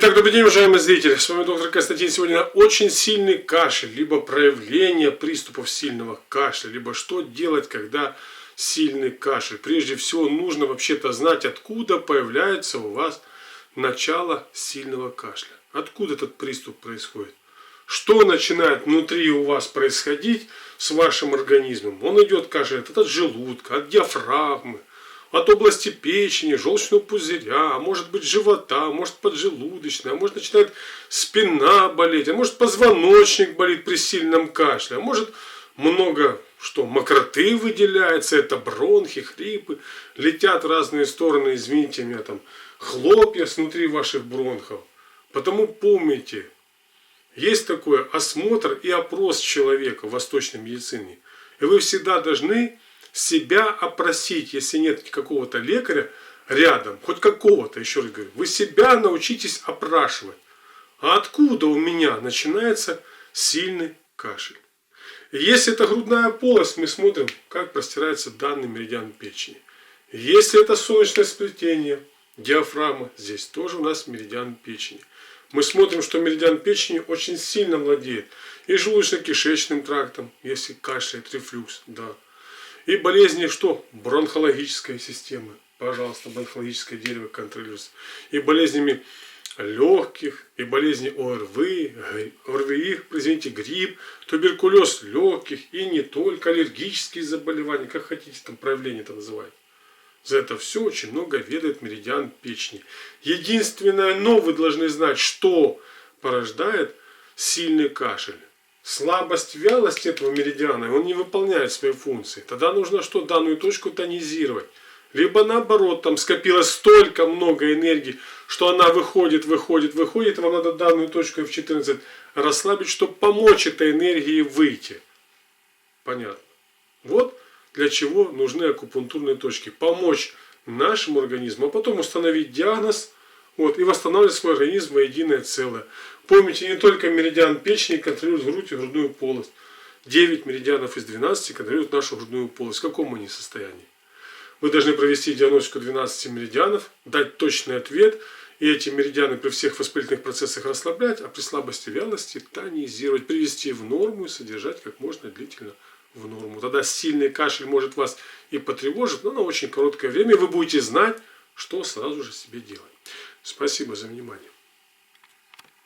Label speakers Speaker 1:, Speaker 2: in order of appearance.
Speaker 1: Итак, добрый день, уважаемые зрители. С вами доктор Константин. Сегодня очень сильный кашель, либо проявление приступов сильного кашля, либо что делать, когда сильный кашель. Прежде всего, нужно вообще-то знать, откуда появляется у вас начало сильного кашля. Откуда этот приступ происходит. Что начинает внутри у вас происходить с вашим организмом. Он идет, кашель, от желудка, от диафрагмы, от области печени, желчного пузыря, а может быть живота, а может поджелудочная, а может начинает спина болеть, а может позвоночник болит при сильном кашле, а может много что мокроты выделяется, это бронхи, хрипы, летят в разные стороны, извините меня, там хлопья внутри ваших бронхов. Потому помните, есть такой осмотр и опрос человека в восточной медицине, и вы всегда должны себя опросить, если нет какого-то лекаря рядом, хоть какого-то, еще раз говорю, вы себя научитесь опрашивать. А откуда у меня начинается сильный кашель? И если это грудная полость, мы смотрим, как простирается данный меридиан печени. Если это солнечное сплетение, диафрагма, здесь тоже у нас меридиан печени. Мы смотрим, что меридиан печени очень сильно владеет и желудочно-кишечным трактом, если кашляет, рефлюкс, да. И болезни что? Бронхологической системы. Пожалуйста, бронхологическое дерево контролируется. И болезнями легких, и болезни ОРВИ, извините, грипп, туберкулез легких, и не только аллергические заболевания, как хотите, там проявление это называют. За это все очень много ведает меридиан печени. Единственное, но вы должны знать, что порождает сильный кашель. Слабость, вялость этого меридиана, он не выполняет свои функции. Тогда нужно что? Данную точку тонизировать. Либо наоборот, там скопилось столько много энергии, что она выходит, и вам надо данную точку F14 расслабить, чтобы помочь этой энергии выйти. Понятно. Вот для чего нужны акупунктурные точки. Помочь нашему организму, а потом установить диагноз, и восстанавливать свой организм во единое целое. Помните, не только меридиан печени контролирует грудь и грудную полость. 9 меридианов из 12 контролируют нашу грудную полость. В каком они состоянии? Вы должны провести диагностику 12 меридианов, дать точный ответ, и эти меридианы при всех воспалительных процессах расслаблять, а при слабости, вялости тонизировать, привести в норму и содержать как можно длительно в норму. Тогда сильный кашель может вас и потревожить, но на очень короткое время вы будете знать, что сразу же себе делать. Спасибо за внимание.